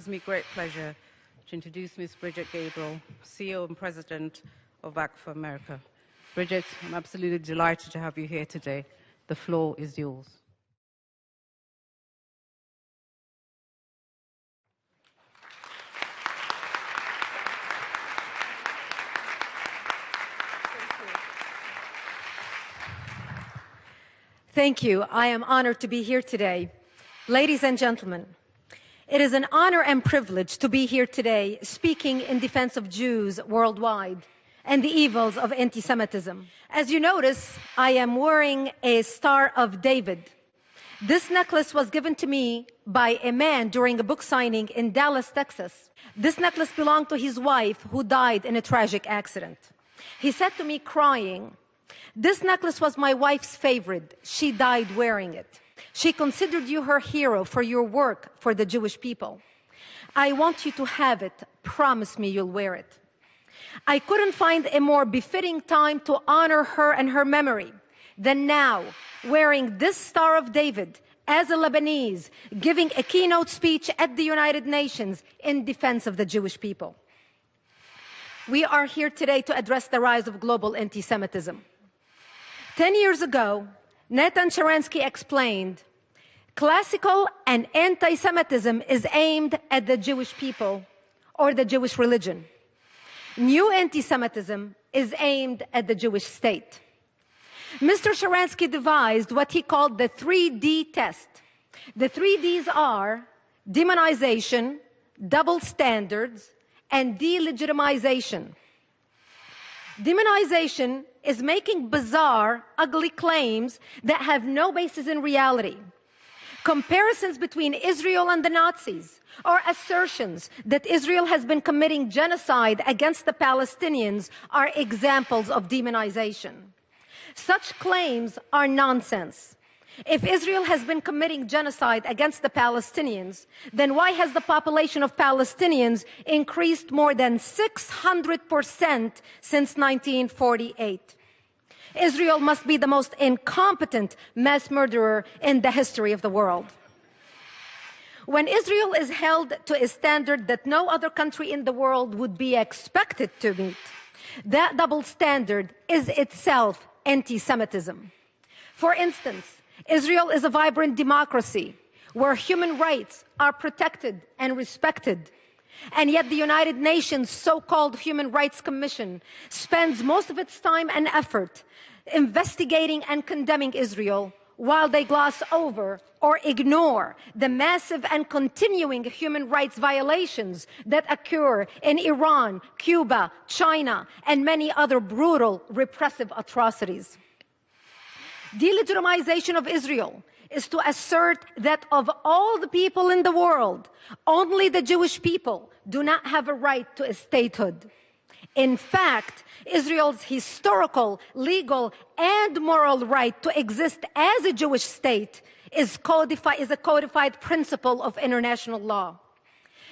me great pleasure to introduce Ms. Bridget Gabriel, CEO and President of Act for America. Bridget, I'm absolutely delighted to have you here today. The floor is yours. Thank you. I am honored to be here today. Ladies and gentlemen, it is an honor and privilege to be here today speaking in defense of Jews worldwide and the evils of anti-Semitism. As you notice, I am wearing a Star of David. This necklace was given to me by a man during a book signing in Dallas, Texas. This necklace belonged to his wife, who died in a tragic accident. He said to me, crying, "This necklace was my wife's favorite. She died wearing it. She considered you her hero for your work for the Jewish people. I want you to have it. Promise me you'll wear it." I couldn't find a more befitting time to honor her and her memory than now, wearing this Star of David as a Lebanese, giving a keynote speech at the United Nations in defense of the Jewish people. We are here today to address the rise of global anti-Semitism. 10 years ago, Nathan Sharansky explained, classical and anti-Semitism is aimed at the Jewish people or the Jewish religion. New anti-Semitism is aimed at the Jewish state. Mr. Sharansky devised what he called the 3D test. The 3Ds are demonization, double standards, and delegitimization. Demonization is making bizarre, ugly claims that have no basis in reality. Comparisons between Israel and the Nazis, or assertions that Israel has been committing genocide against the Palestinians, are examples of demonization. Such claims are nonsense. If Israel has been committing genocide against the Palestinians, then why has the population of Palestinians increased more than 600% since 1948? Israel must be the most incompetent mass murderer in the history of the world. When Israel is held to a standard that no other country in the world would be expected to meet, that double standard is itself anti-Semitism. For instance, Israel is a vibrant democracy where human rights are protected and respected. And yet the United Nations so-called Human Rights Commission spends most of its time and effort investigating and condemning Israel, while they gloss over or ignore the massive and continuing human rights violations that occur in Iran, Cuba, China, and many other brutal, repressive atrocities. Delegitimization of Israel is to assert that of all the people in the world, only the Jewish people do not have a right to a statehood. In fact, Israel's historical, legal, and moral right to exist as a Jewish state is a codified principle of international law.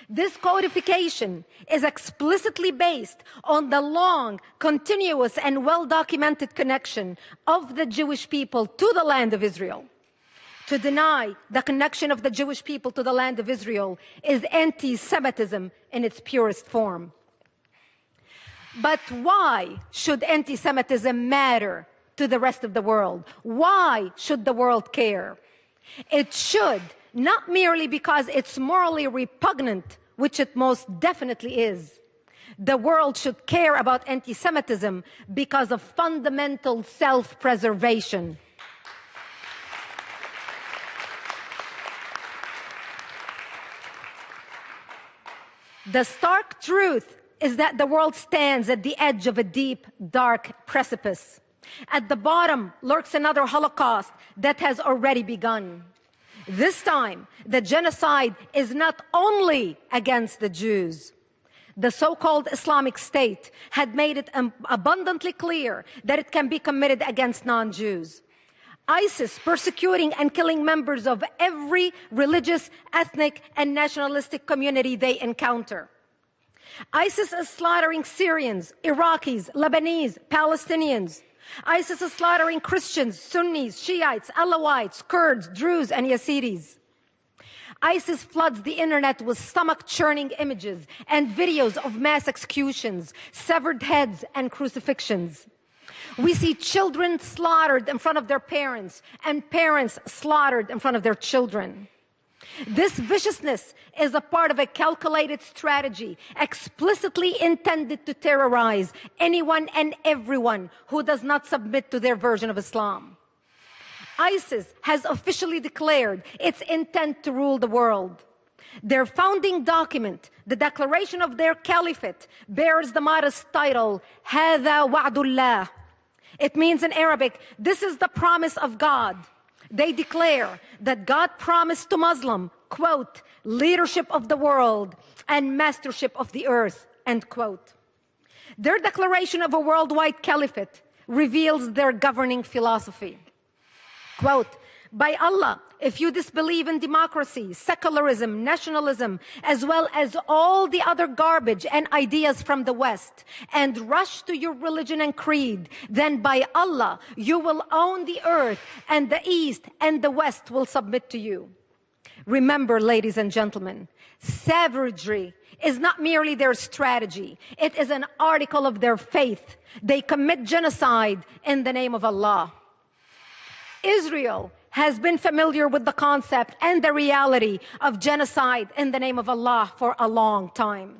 This codification is explicitly based on the long, continuous, and well-documented connection of the Jewish people to the land of Israel. To deny the connection of the Jewish people to the land of Israel is anti-Semitism in its purest form. But why should anti-Semitism matter to the rest of the world? Why should the world care? It should, not merely because it's morally repugnant, which it most definitely is. The world should care about anti-Semitism because of fundamental self-preservation. The stark truth is that the world stands at the edge of a deep, dark precipice. At the bottom lurks another Holocaust that has already begun. This time, the genocide is not only against the Jews. The so-called Islamic State had made it abundantly clear that it can be committed against non-Jews. ISIS persecuting and killing members of every religious, ethnic, and nationalistic community they encounter. ISIS is slaughtering Syrians, Iraqis, Lebanese, Palestinians. ISIS is slaughtering Christians, Sunnis, Shiites, Alawites, Kurds, Druze, and Yazidis. ISIS floods the internet with stomach-churning images and videos of mass executions, severed heads, and crucifixions. We see children slaughtered in front of their parents and parents slaughtered in front of their children. This viciousness is a part of a calculated strategy explicitly intended to terrorize anyone and everyone who does not submit to their version of Islam. ISIS has officially declared its intent to rule the world. Their founding document, the declaration of their caliphate, bears the modest title, هَذَا وَعْدُ اللَّهِ. It means in Arabic, this is the promise of God. They declare that God promised to Muslim, quote, leadership of the world and mastership of the earth, end quote. Their declaration of a worldwide caliphate reveals their governing philosophy. Quote, by Allah, if you disbelieve in democracy, secularism, nationalism, as well as all the other garbage and ideas from the West, and rush to your religion and creed, then by Allah, you will own the earth, and the East and the West will submit to you. Remember, ladies and gentlemen, savagery is not merely their strategy. It is an article of their faith. They commit genocide in the name of Allah. Israel has been familiar with the concept and the reality of genocide in the name of Allah for a long time.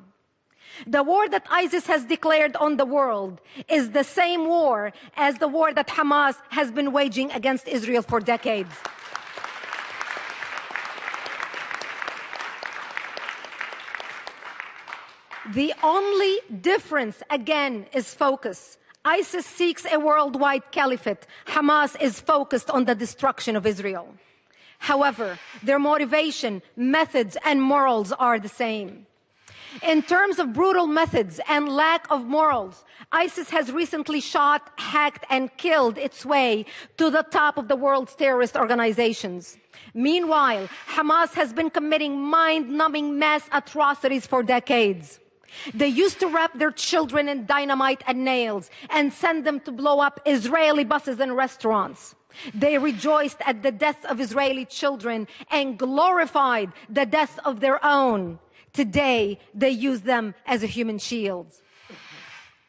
The war that ISIS has declared on the world is the same war as the war that Hamas has been waging against Israel for decades. The only difference, again, is focus. ISIS seeks a worldwide caliphate. Hamas is focused on the destruction of Israel. However, their motivation, methods, and morals are the same. In terms of brutal methods and lack of morals, ISIS has recently shot, hacked, and killed its way to the top of the world's terrorist organizations. Meanwhile, Hamas has been committing mind-numbing mass atrocities for decades. They used to wrap their children in dynamite and nails and send them to blow up Israeli buses and restaurants. They rejoiced at the deaths of Israeli children and glorified the deaths of their own. Today, they use them as a human shield.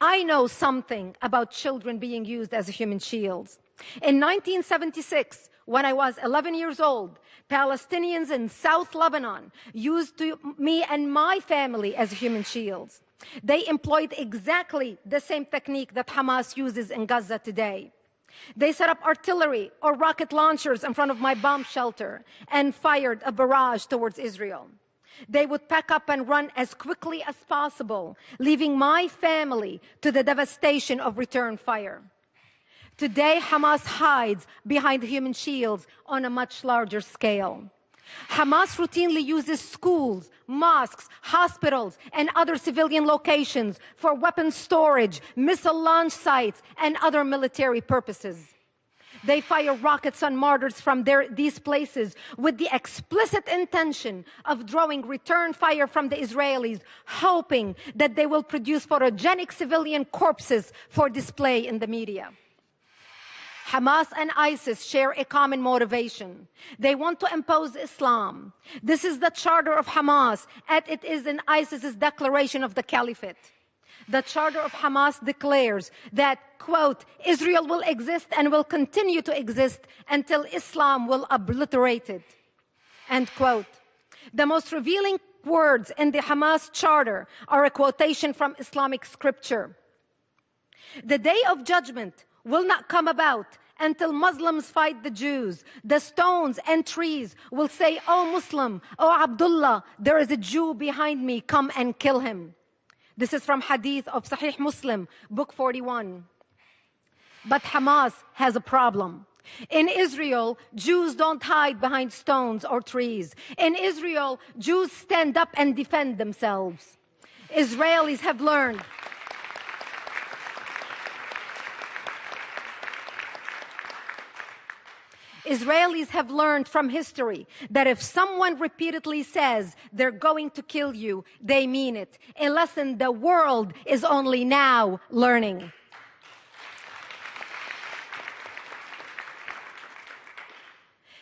I know something about children being used as human shields. In 1976, when I was 11 years old, Palestinians in South Lebanon used me and my family as human shields. They employed exactly the same technique that Hamas uses in Gaza today. They set up artillery or rocket launchers in front of my bomb shelter and fired a barrage towards Israel. They would pack up and run as quickly as possible, leaving my family to the devastation of return fire. Today, Hamas hides behind human shields on a much larger scale. Hamas routinely uses schools, mosques, hospitals, and other civilian locations for weapons storage, missile launch sites, and other military purposes. They fire rockets on mortars from these places with the explicit intention of drawing return fire from the Israelis, hoping that they will produce photogenic civilian corpses for display in the media. Hamas and ISIS share a common motivation. They want to impose Islam. This is the charter of Hamas, and it is in ISIS's declaration of the caliphate. The charter of Hamas declares that, quote, Israel will exist and will continue to exist until Islam will obliterate it, end quote. The most revealing words in the Hamas charter are a quotation from Islamic scripture. The day of judgment will not come about until Muslims fight the Jews. The stones and trees will say, "O Muslim, O Abdullah, there is a Jew behind me, come and kill him." This is from Hadith of Sahih Muslim, book 41. But Hamas has a problem. In Israel, Jews don't hide behind stones or trees. In Israel, Jews stand up and defend themselves. Israelis have learned from history that if someone repeatedly says they're going to kill you, they mean it. A lesson the world is only now learning.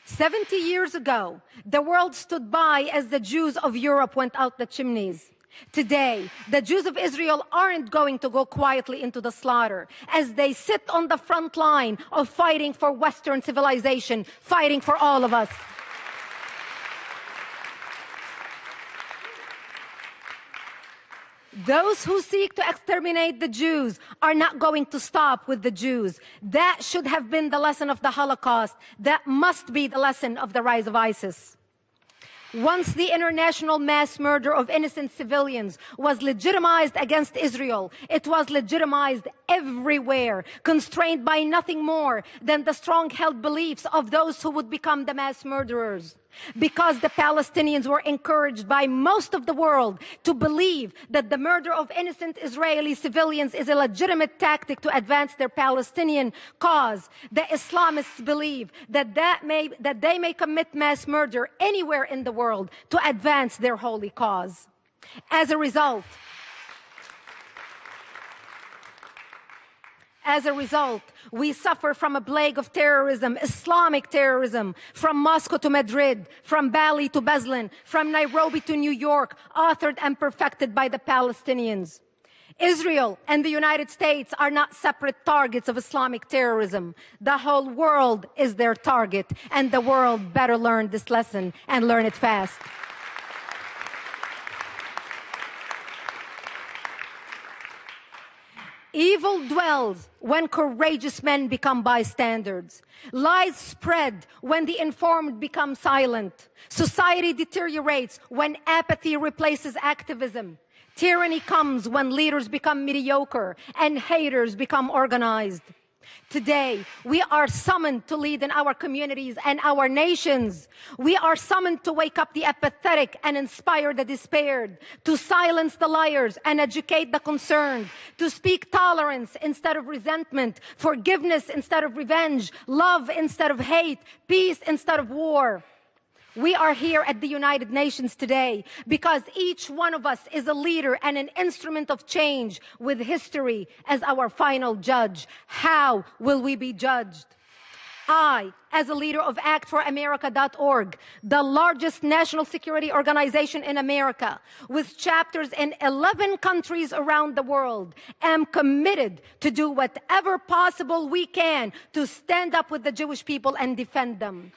70 years ago, the world stood by as the Jews of Europe went out the chimneys. Today, the Jews of Israel aren't going to go quietly into the slaughter as they sit on the front line of fighting for Western civilization, fighting for all of us. Those who seek to exterminate the Jews are not going to stop with the Jews. That should have been the lesson of the Holocaust. That must be the lesson of the rise of ISIS. Once the international mass murder of innocent civilians was legitimized against Israel, it was legitimized everywhere, constrained by nothing more than the strong-held beliefs of those who would become the mass murderers. Because the Palestinians were encouraged by most of the world to believe that the murder of innocent Israeli civilians is a legitimate tactic to advance their Palestinian cause, the Islamists believe that they may commit mass murder anywhere in the world to advance their holy cause. As a result, we suffer from a plague of terrorism, Islamic terrorism, from Moscow to Madrid, from Bali to Beslan, from Nairobi to New York, authored and perfected by the Palestinians. Israel and the United States are not separate targets of Islamic terrorism. The whole world is their target, and the world better learn this lesson and learn it fast. Evil dwells when courageous men become bystanders. Lies spread when the informed become silent. Society deteriorates when apathy replaces activism. Tyranny comes when leaders become mediocre and haters become organized. Today, we are summoned to lead in our communities and our nations. We are summoned to wake up the apathetic and inspire the despaired, to silence the liars and educate the concerned, to speak tolerance instead of resentment, forgiveness instead of revenge, love instead of hate, peace instead of war. We are here at the United Nations today because each one of us is a leader and an instrument of change with history as our final judge. How will we be judged? I, as a leader of ActForAmerica.org, the largest national security organization in America, with chapters in 11 countries around the world, am committed to do whatever possible we can to stand up with the Jewish people and defend them.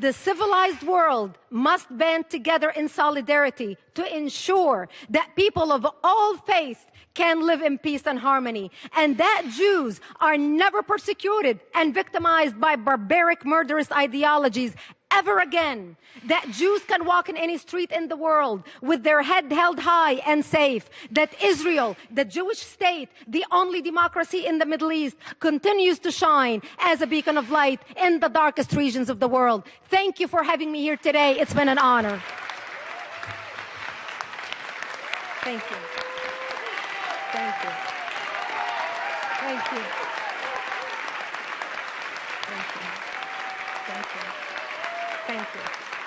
The civilized world must band together in solidarity to ensure that people of all faiths can live in peace and harmony, and that Jews are never persecuted and victimized by barbaric, murderous ideologies ever again. That Jews can walk in any street in the world with their head held high and safe. That Israel, the Jewish state, the only democracy in the Middle East, continues to shine as a beacon of light in the darkest regions of the world. Thank you for having me here today. It's been an honor. Thank you. Thank you. Thank you. Thank you. Thank you. Thank you.